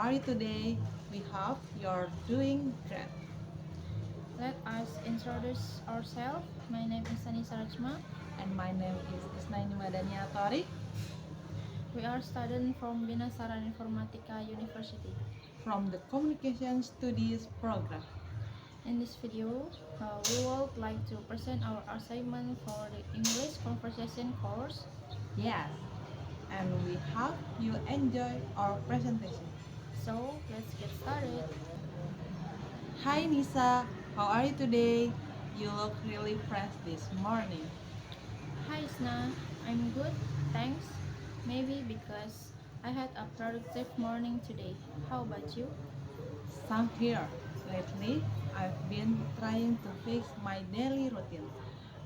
are you today? We hope you're doing great. Let us introduce ourselves. My name is Anissa Rajma. And my name is Isnaini Madania Tori We are students from Binasaran Informatika University. from the Communication Studies program. In this video, we would like to present our assignment for the English Conversation course. Yes, and we hope you enjoy our presentation. So, let's get started. Hi Nisa, how are you today? You look really fresh this morning. Hi Isna, I'm good, thanks. Maybe because I had a productive morning today. How about you? Some here. Lately, I've been trying to fix my daily routine.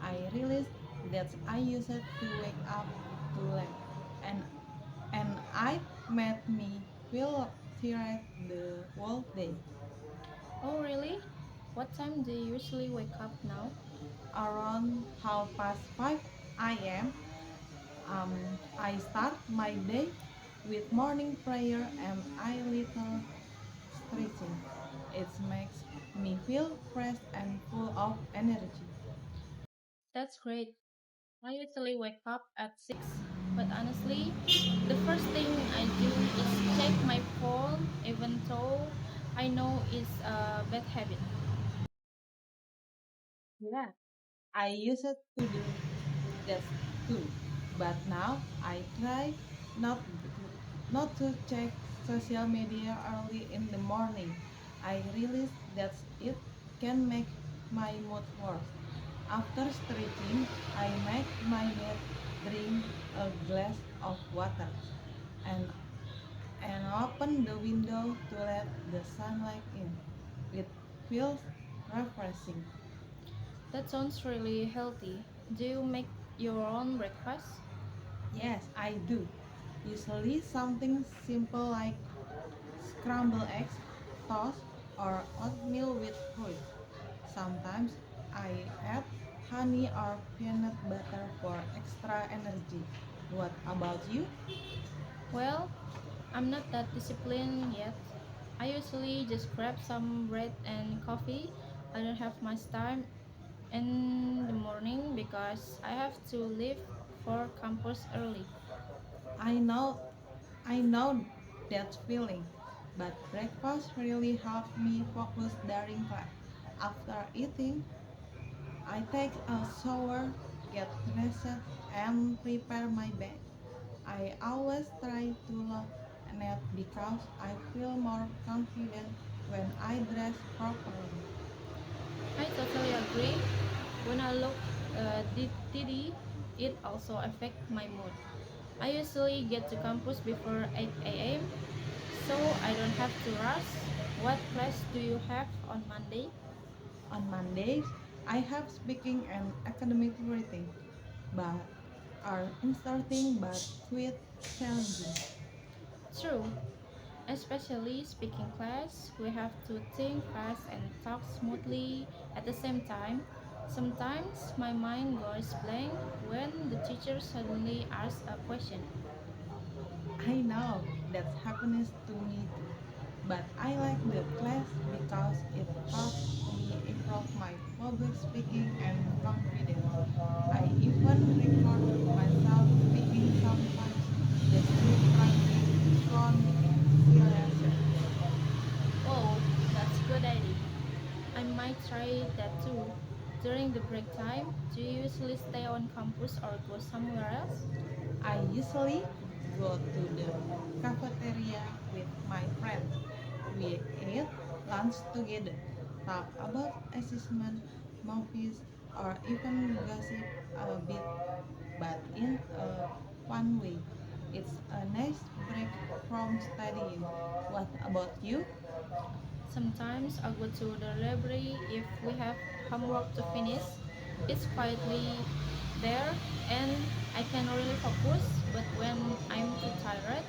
I realized that I used to wake up too late, and it made me feel tired the whole day. Oh, really? What time do you usually wake up now? Around 5:30 a.m., I start my day with morning prayer and a little stretching. It makes me feel fresh and full of energy. That's great. I usually wake up at 6, but honestly, the first thing I do is check my phone, even though I know it's a bad habit. Yeah, I used to do that too, but now I try not to check social media early in the morning. I realize that it can make my mood worse. After stretching, I make my bed, drink a glass of water, and open the window to let the sunlight in. It feels refreshing. That sounds really healthy. Do you make your own breakfast? Yes, I do. Usually something simple like scrambled eggs, toast, or oatmeal with fruit. Sometimes I add honey or peanut butter for extra energy. What about you? Well, I'm not that disciplined yet. I usually just grab some bread and coffee. I don't have much time in the morning because I have to leave for campus early. I know I know that feeling, but breakfast really helps me focus during class. After eating, I take a shower, get dressed, and prepare my bed. I always try to look neat because I feel more confident when I dress properly. I totally agree. When I look tiddy, it also affects my mood. I usually get to campus before 8 a.m. so I don't have to rush. What class do you have on Monday? On Mondays, I have speaking and academic writing, but are interesting but quite challenging. True, especially speaking class, we have to think fast and talk smoothly at the same time. Sometimes my mind goes blank when the teacher suddenly asks a question. I know that happens to me too, but I like the class because it helps me improve my public speaking and confidence. I even record myself speaking sometimes just to practice pronunciation. Oh, that's a good idea. I might try that too. During the break time, do you usually stay on campus or go somewhere else? I usually go to the cafeteria with my friends. We eat lunch together, talk about assessment, movies, or even gossip a bit, but in a fun way. It's a nice break from studying. What about you? Sometimes I go to the library if we have homework to finish. It's quietly there and I can really focus, but when I'm too tired,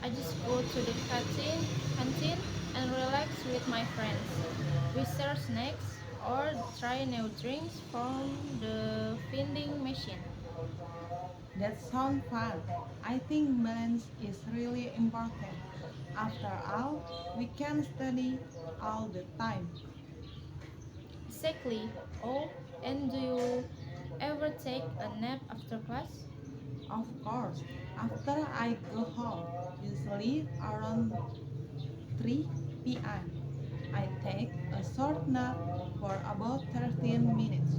I just go to the canteen and relax with my friends. We share snacks or try new drinks from the vending machine. That sounds fun. I think balance is really important. After all, we can study all the time. Exactly. Oh, and do you ever take a nap after class? Of course, after I go home, usually around 3 p.m., I take a short nap for about 13 minutes,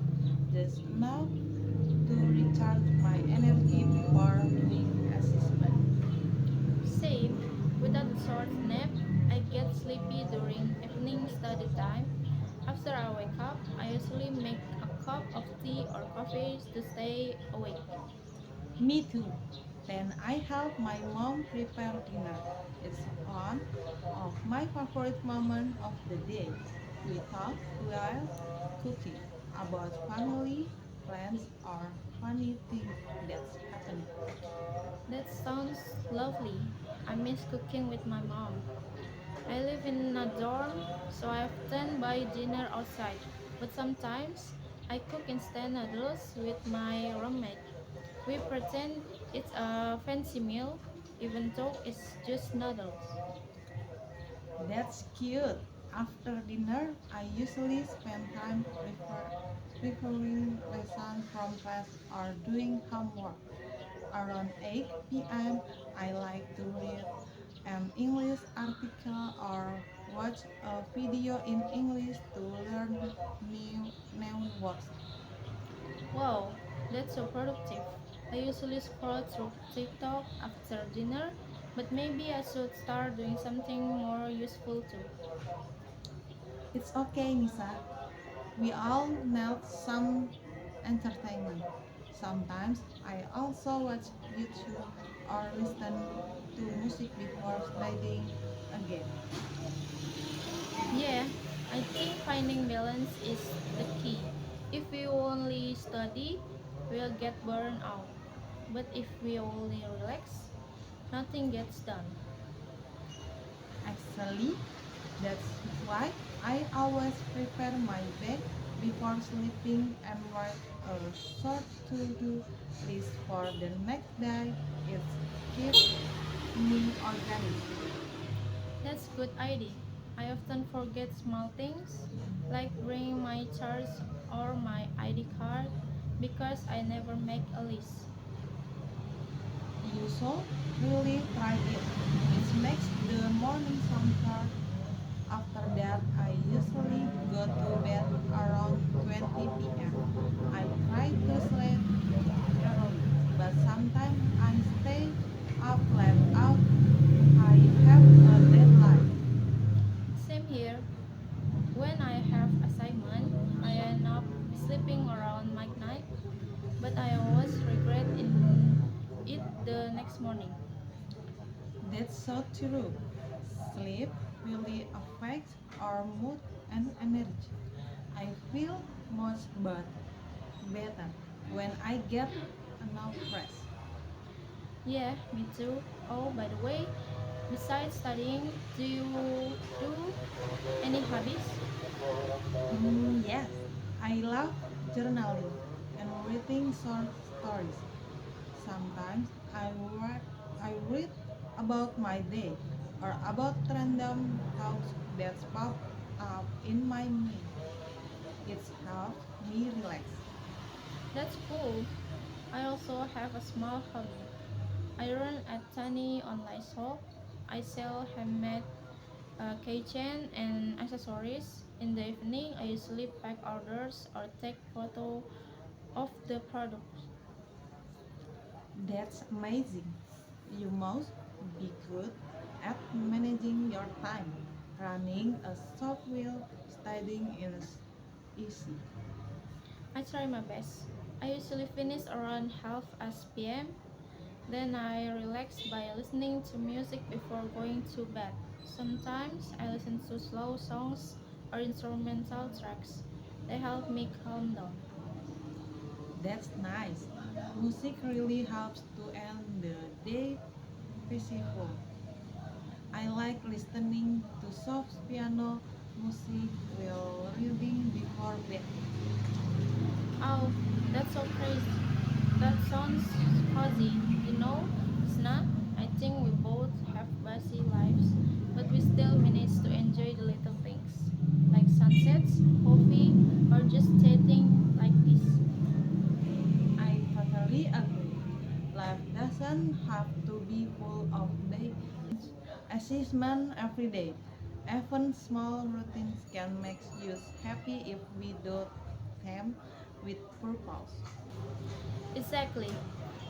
just enough to recharge my energy before doing assessment. Same. Without a short nap, I get sleepy during evening study time. After I wake up, I usually make a cup of tea or coffee to stay awake. Me too. Then I help my mom prepare dinner. It's one of my favorite moments of the day. We talk while cooking about family plans or funny things that's happening. That sounds lovely. I miss cooking with my mom. I live in a dorm, so I often buy dinner outside. But sometimes I cook instant noodles with my roommate. We pretend it's a fancy meal, even though it's just noodles. That's cute. After dinner, I usually spend time reviewing lessons from class or doing homework. Around 8 p.m., I like to read an English article or watch a video in English to learn new words. Wow, that's so productive. I usually scroll through TikTok after dinner, but maybe I should start doing something more useful too. It's okay, Nisa. We all need some entertainment. Sometimes I also watch YouTube or listen to music before studying again. Yeah, I think finding balance is the key. If we only study, we'll get burned out. But if we only relax, nothing gets done. Actually, that's why I always prepare my bed before sleeping and write a short to-do list for the next day. It keeps me organized. That's good idea. I often forget small things like bringing my charge or my ID card because I never make a list. You should really try it. It makes the morning simpler. After that, I usually go to bed around 20 p.m. I try to sleep early, but sometimes I stay up late out. I have a deadline. Same here. When I have assignment, I end up sleeping around midnight, but I always regret in it the next morning. That's so true. Sleep really affects our mood and energy. I feel much better when I get enough rest. Yeah, me too. Oh, by the way, besides studying, do you do any hobbies? Yes, I love journaling and reading short stories. Sometimes I read about my day or about random thoughts that pop up in my mind. It helps me relax. That's cool. I also have a small hobby. I run a tiny online shop. I sell handmade keychain and accessories. In the evening, I usually pack orders or take photo of the products. That's amazing. You must be good at managing your time. Running a shop while studying is easy. I try my best. I usually finish around half as PM. Then I relax by listening to music before going to bed. Sometimes I listen to slow songs or instrumental tracks. They help me calm down. That's nice. Music really helps to end the day peaceful. I like listening to soft piano music while reading before bed. Oh, that's so crazy. That sounds cozy. You know, Sna, I think we both have busy lives, but we still manage to enjoy the little things, like sunsets, coffee, or just chatting like this. I totally agree. Life doesn't have to be full of big achievements every day. Even small routines can make you happy if we do them with purpose. Exactly.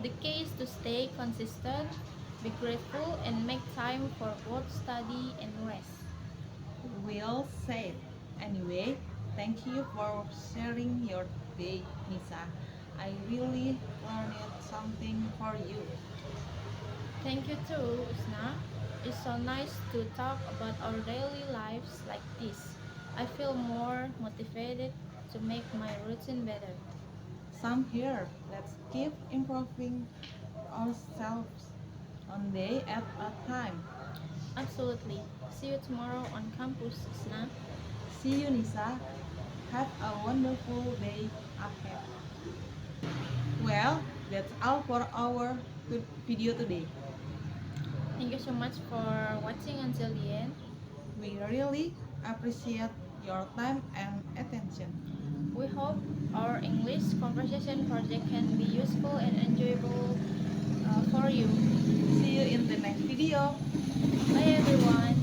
The key is to stay consistent, be grateful, and make time for both study and rest. Well said. Anyway, thank you for sharing your day, Nisa. I really learned something for you. Thank you too, Usna. It's so nice to talk about our daily lives like this. I feel more motivated to make my routine better. Some here. Let's keep improving ourselves one day at a time. Absolutely. See you tomorrow on campus, Usna. See you, Nisa. Have a wonderful day ahead. Well, that's all for our video today. Thank you so much for watching until the end. We really appreciate your time and attention. We hope our English conversation project can be useful and enjoyable for you. See you in the next video. Bye everyone.